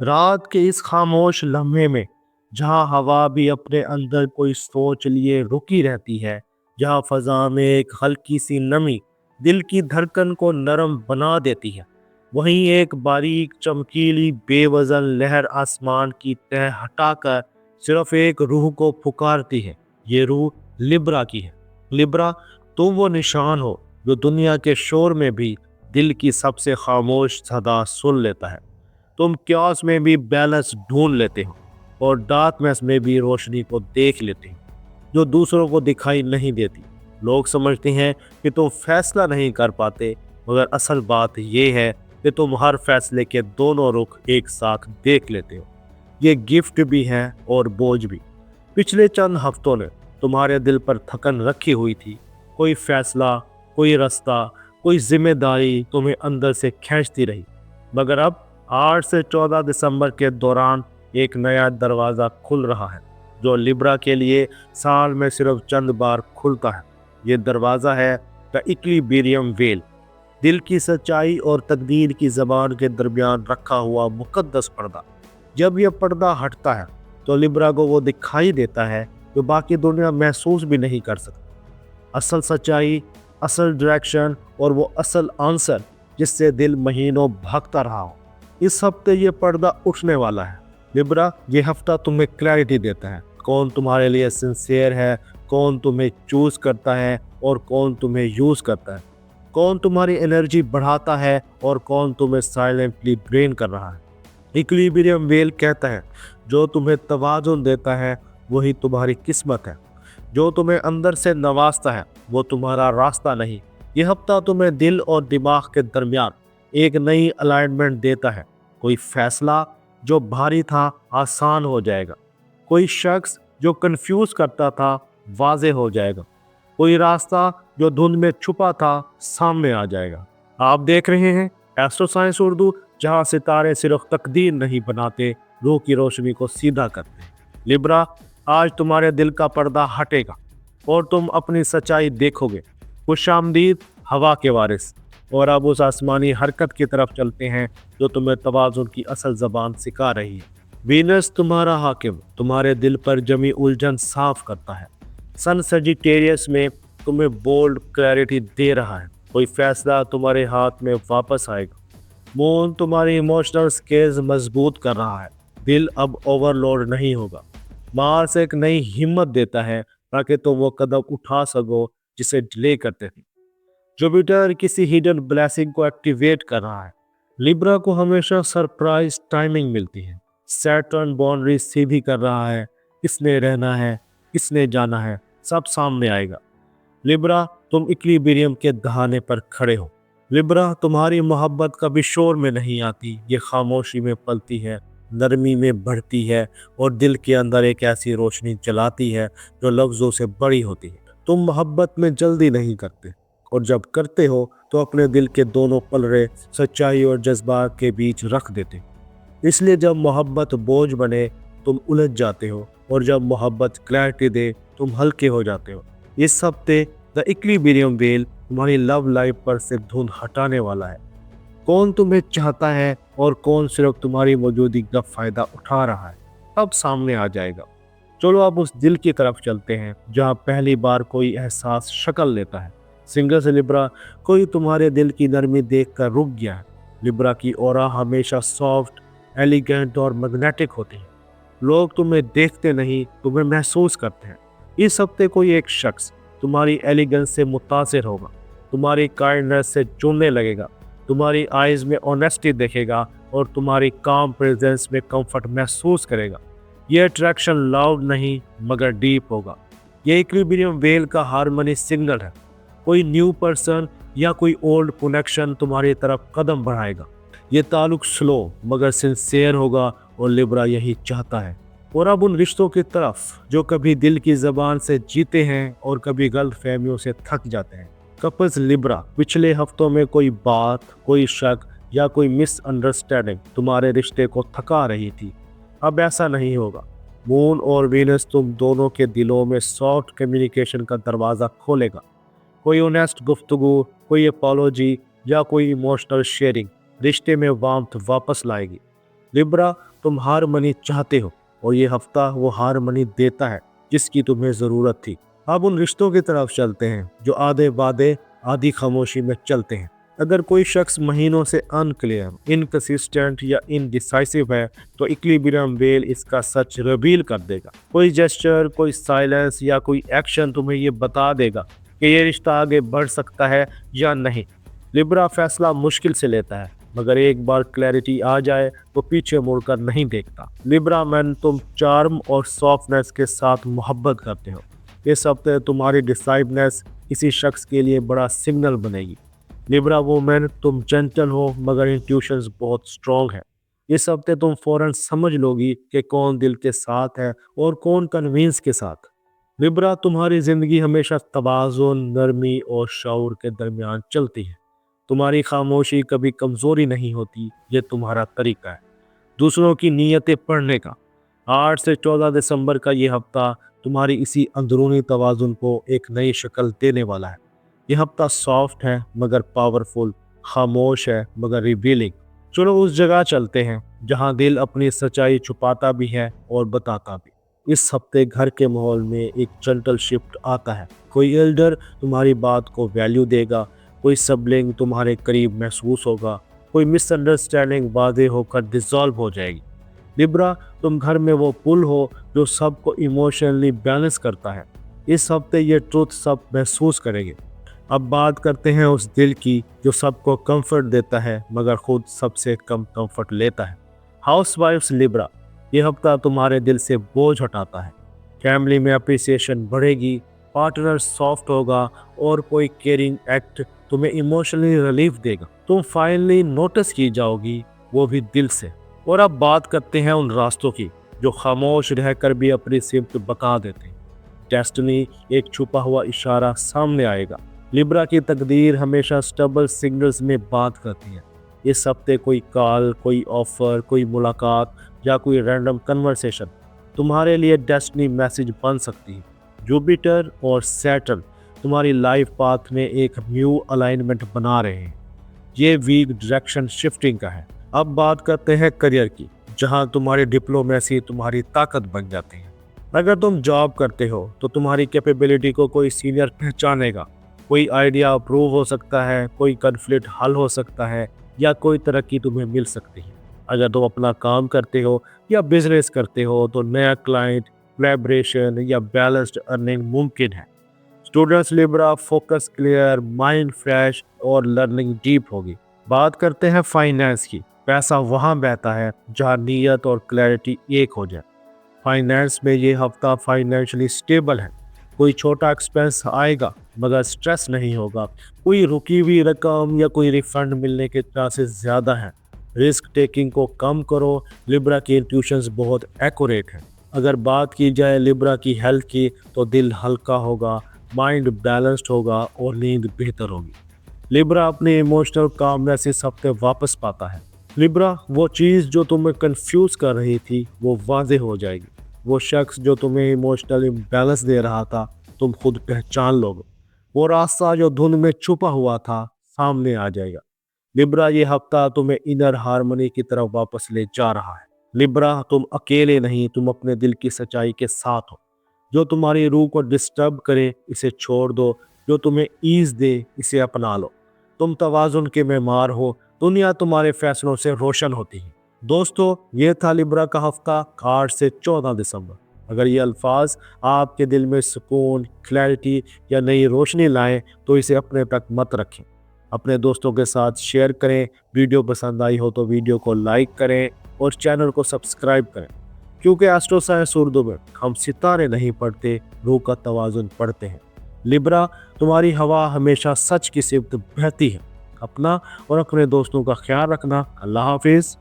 रात के इस खामोश लम्हे में, जहाँ हवा भी अपने अंदर कोई सोच लिए रुकी रहती है, जहाँ फजा में एक हल्की सी नमी दिल की धड़कन को नरम बना देती है, वहीं एक बारीक चमकीली बेवजन लहर आसमान की तह हटाकर सिर्फ एक रूह को पुकारती है। ये रूह लिब्रा की है। लिब्रा, तुम वो निशान हो जो दुनिया के शोर में भी दिल की सबसे खामोश सदा सुन लेता है। तुम क्यास में भी बैलेंस ढूंढ लेते हो और डार्कनेस में भी रोशनी को देख लेते हो जो दूसरों को दिखाई नहीं देती। लोग समझते हैं कि तुम फैसला नहीं कर पाते, मगर असल बात यह है कि तुम हर फैसले के दोनों रुख एक साथ देख लेते हो। ये गिफ्ट भी है और बोझ भी। पिछले चंद हफ्तों ने तुम्हारे दिल पर थकन रखी हुई थी। कोई फैसला, कोई रास्ता, कोई जिम्मेदारी तुम्हें अंदर से खींचती रही। मगर अब 8 से 14 दिसंबर के दौरान एक नया दरवाज़ा खुल रहा है जो लिब्रा के लिए साल में सिर्फ चंद बार खुलता है। ये दरवाज़ा है द इक्विलिब्रियम वेल, दिल की सच्चाई और तकदीर की ज़बान के दरमियान रखा हुआ मुकद्दस पर्दा। जब यह पर्दा हटता है तो लिब्रा को वो दिखाई देता है जो बाकी दुनिया महसूस भी नहीं कर सकती। असल सच्चाई, असल डायरेक्शन और वो असल आंसर जिससे दिल महीनों भागता रहा हो। इस हफ्ते ये पर्दा उठने वाला है। लिब्रा, ये हफ्ता तुम्हें क्लैरिटी देता है। कौन तुम्हारे लिए सिंसियर है, कौन तुम्हें चूज करता है और कौन तुम्हें यूज करता है। कौन तुम्हारी एनर्जी बढ़ाता है और कौन तुम्हें साइलेंटली ड्रेन कर रहा है। इक्विलिब्रियम वेल कहता है, जो तुम्हें तवाज़ुन देता है वही तुम्हारी किस्मत है। जो तुम्हें अंदर से नवाजता है वो तुम्हारा रास्ता नहीं। यह हफ्ता तुम्हें दिल और दिमाग के दरमियान एक नई अलाइनमेंट देता है। कोई फैसला जो भारी था आसान हो जाएगा। कोई शख्स जो कंफ्यूज करता था वाज़े हो जाएगा। कोई रास्ता जो धुंध में छुपा था सामने आ जाएगा। आप देख रहे हैं एस्ट्रो साइंस उर्दू, जहां सितारे सिर्फ तकदीर नहीं बनाते, रूह की रोशनी को सीधा करते हैं। लिब्रा, आज तुम्हारे दिल का पर्दा हटेगा और तुम अपनी सच्चाई देखोगे। खुशामदीद हवा के वारिस। और अब उस आसमानी हरकत की तरफ चलते हैं जो तुम्हें तवाज़ुन की असल ज़बान सिखा रही है। वीनस तुम्हारा हाकिम तुम्हारे दिल पर जमी उलझन साफ करता है। सन सजिटेरियस में तुम्हें बोल्ड क्लैरिटी दे रहा है। कोई फैसला तुम्हारे हाथ में वापस आएगा। मून तुम्हारी इमोशनल स्केल्स मजबूत कर रहा है। दिल अब ओवरलोड नहीं होगा। मार्स एक नई हिम्मत देता है ताकि तुम वो कदम उठा सको जिसे डिले करते थे। जुपिटर किसी हिडन ब्लेसिंग को एक्टिवेट कर रहा है। लिब्रा को हमेशा सरप्राइज टाइमिंग मिलती है। सैटर्न बाउंड्री सीधी कर रहा है। किसने रहना है, किसने जाना है, सब सामने आएगा। लिब्रा, तुम इक्विलिब्रियम के दहाने पर खड़े हो। लिब्रा, तुम्हारी मोहब्बत कभी शोर में नहीं आती, ये खामोशी में पलती है, नरमी में बढ़ती है और दिल के अंदर एक ऐसी रोशनी जलाती है जो लफ्ज़ों से बड़ी होती है। तुम मोहब्बत में जल्दी नहीं करते और जब करते हो तो अपने दिल के दोनों पलड़े सच्चाई और जज्बात के बीच रख देते हो। इसलिए जब मोहब्बत बोझ बने तुम उलझ जाते हो और जब मोहब्बत क्लैरिटी दे तुम हल्के हो जाते हो। इस हफ्ते द इक्विलिब्रियम वेल तुम्हारी लव लाइफ पर से धुंध हटाने वाला है। कौन तुम्हें चाहता है और कौन सिर्फ तुम्हारी मौजूदगी का फायदा उठा रहा है, अब सामने आ जाएगा। चलो अब उस दिल की तरफ चलते हैं जहाँ पहली बार कोई एहसास शक्ल लेता है। सिंगर से लिब्रा, कोई तुम्हारे दिल की नरमी देखकर रुक गया है। लिब्रा की ऑरा हमेशा सॉफ्ट, एलिगेंट और मैग्नेटिक होती है। लोग तुम्हें देखते नहीं, तुम्हें महसूस करते हैं। इस हफ्ते कोई एक शख्स तुम्हारी एलिगेंस से मुतासिर होगा, तुम्हारी काइंडनेस से जुड़ने लगेगा, तुम्हारी आइज़ में ऑनेस्टी देखेगा और तुम्हारी काम प्रेजेंस में कंफर्ट महसूस करेगा। यह अट्रैक्शन लाउड नहीं मगर डीप होगा। यह इक्विलिब्रियम वेल का हार्मनी सिग्नल है। कोई न्यू पर्सन या कोई ओल्ड कनेक्शन तुम्हारी तरफ कदम बढ़ाएगा। ये ताल्लुक स्लो मगर सिंसियर होगा और लिब्रा यही चाहता है। और अब उन रिश्तों की तरफ जो कभी दिल की ज़बान से जीते हैं और कभी गलत फहमियों से थक जाते हैं। कपल्स लिब्रा, पिछले हफ्तों में कोई बात, कोई शक या कोई मिसअंडरस्टैंडिंग तुम्हारे रिश्ते को थका रही थी, अब ऐसा नहीं होगा। मून और वीनस तुम दोनों के दिलों में सॉफ्ट कम्युनिकेशन का दरवाज़ा खोलेगा। कोई ऑनेस्ट गुफ्तगू, कोई अपॉलॉजी या कोई इमोशनल शेयरिंग रिश्ते में वार्मथ वापस लाएगी। लिब्रा, तुम हारमनी चाहते हो और ये हफ्ता वो हारमनी देता है जिसकी तुम्हें ज़रूरत थी। अब उन रिश्तों की तरफ चलते हैं जो आधे बाधे आधी खामोशी में चलते हैं। अगर कोई शख्स महीनों से अनक्लियर, इनकंसिस्टेंट या इनडिसाइसिव है तो इक्विलिब्रियम वेल इसका सच रिवील कर देगा। कोई जेस्चर, कोई साइलेंस या कोई एक्शन तुम्हें ये बता देगा कि ये रिश्ता आगे बढ़ सकता है या नहीं। लिब्रा फैसला मुश्किल से लेता है, मगर एक बार क्लैरिटी आ जाए तो पीछे मुड़कर नहीं देखता। लिब्रा मैन, तुम चार्म और सॉफ्टनेस के साथ मोहब्बत करते हो। इस हफ्ते तुम्हारी डिसाइडनेस किसी शख्स के लिए बड़ा सिग्नल बनेगी। लिब्रा वुमेन, तुम जेंटल हो मगर इंट्यूशंस बहुत स्ट्रॉन्ग है। इस हफ्ते तुम फौरन समझ लोगी कि कौन दिल के साथ है और कौन कन्वींस के साथ। लिब्रा, तुम्हारी जिंदगी हमेशा तवाज़ुन, नरमी और शऊर के दरमियान चलती है। तुम्हारी खामोशी कभी कमज़ोरी नहीं होती, ये तुम्हारा तरीका है दूसरों की नीयतें पढ़ने का। 8 से 14 दिसंबर का ये हफ्ता तुम्हारी इसी अंदरूनी तवाज़ुन को एक नई शक्ल देने वाला है। यह हफ्ता सॉफ्ट है मगर पावरफुल, खामोश है मगर रिवीलिंग। चलो उस जगह चलते हैं जहां दिल अपनी सच्चाई छुपाता भी है और बताता भी। इस हफ्ते घर के माहौल में एक जेंटल शिफ्ट आता है। कोई एल्डर तुम्हारी बात को वैल्यू देगा, कोई सबलिंग तुम्हारे करीब महसूस होगा, कोई मिसअंडरस्टैंडिंग वादे होकर डिसॉल्व हो जाएगी। लिब्रा, तुम घर में वो पुल हो जो सबको इमोशनली बैलेंस करता है। इस हफ्ते ये ट्रुथ सब महसूस करेंगे। अब बात करते हैं उस दिल की जो सबको कंफर्ट देता है मगर खुद सबसे कम कंफर्ट लेता है। हाउसवाइफ्स लिब्रा, ये हफ्ता तुम्हारे दिल से बोझ हटाता है। फैमिली में अप्रिसिएशन बढ़ेगी, पार्टनर सॉफ्ट होगा और कोई केयरिंग एक्ट तुम्हें इमोशनली रिलीफ देगा। तुम फाइनली नोटिस की जाओगी, वो भी दिल से। और अब बात करते हैं उन रास्तों की जो खामोश रहकर भी अपनी सिमत बता देते हैं। डेस्टिनी, एक छुपा हुआ इशारा सामने आएगा। लिब्रा की तकदीर हमेशा स्टबल सिग्नल्स में बात करती है। इस हफ्ते कोई कॉल, कोई ऑफर, कोई मुलाकात या कोई रैंडम कन्वर्सेशन तुम्हारे लिए डेस्टिनी मैसेज बन सकती है। जुपिटर और सैटर्न तुम्हारी लाइफ पाथ में एक न्यू अलाइनमेंट बना रहे हैं। ये वीक डायरेक्शन शिफ्टिंग का है। अब बात करते हैं करियर की, जहां तुम्हारी डिप्लोमेसी तुम्हारी ताकत बन जाती है। अगर तुम जॉब करते हो तो तुम्हारी कैपेबिलिटी को कोई सीनियर पहचानेगा। कोई आइडिया अप्रूव हो सकता है, कोई कन्फ्लिक्ट हल हो सकता है या कोई तरक्की तुम्हें मिल सकती है। अगर तुम अपना काम करते हो या बिजनेस करते हो तो नया क्लाइंट, कोलैबोरेशन या बैलेंस्ड अर्निंग मुमकिन है। Students Libra, focus clear, mind fresh और लर्निंग डीप होगी। बात करते हैं फाइनेंस की। पैसा वहां बहता है जहां नीयत और क्लैरिटी एक हो जाए। फाइनेंस में ये हफ्ता फाइनेंशियली स्टेबल है। कोई छोटा एक्सपेंस आएगा मगर स्ट्रेस नहीं होगा। कोई रुकी हुई रकम या कोई रिफंड मिलने के चांसेस ज़्यादा हैं। रिस्क टेकिंग को कम करो। लिब्रा की इंट्यूशंस बहुत एक्यूरेट हैं। अगर बात की जाए लिब्रा की हेल्थ की तो दिल हल्का होगा, माइंड बैलेंस्ड होगा और नींद बेहतर होगी। लिब्रा अपने इमोशनल कामनेस इस हफ्ते वापस पाता है। लिब्रा, वो चीज़ जो तुम्हें कंफ्यूज कर रही थी वो वाज़ेह हो जाएगी। वो शख्स जो तुम्हें इमोशनल इम्बैलेंस दे रहा था तुम खुद पहचान लोगे। वो रास्ता जो धुन में छुपा हुआ था सामने आ जाएगा। लिब्रा, ये हफ्ता तुम्हें इनर हार्मनी की तरफ वापस ले जा रहा है। लिब्रा, तुम अकेले नहीं, तुम अपने दिल की सच्चाई के साथ हो। जो तुम्हारी रूह को डिस्टर्ब करे इसे छोड़ दो, जो तुम्हें ईज दे इसे अपना लो। तुम तवाज़ुन के मेमार हो, दुनिया तुम्हारे फैसलों से रोशन होती है। दोस्तों, ये था लिब्रा का हफ्ता 8 से 14 दिसंबर। अगर ये अल्फाज आपके दिल में सुकून, क्लैरिटी या नई रोशनी लाएं तो इसे अपने तक मत रखें। अपने दोस्तों के साथ शेयर करें। वीडियो पसंद आई हो तो वीडियो को लाइक करें और चैनल को सब्सक्राइब करें, क्योंकि एस्ट्रो साइंस उर्दू में हम सितारे नहीं पढ़ते, रूह का तवाज़ुन पढ़ते हैं। लिब्रा, तुम्हारी हवा हमेशा सच की सिमत बहती है। अपना और अपने दोस्तों का ख्याल रखना। अल्लाह हाफिज़।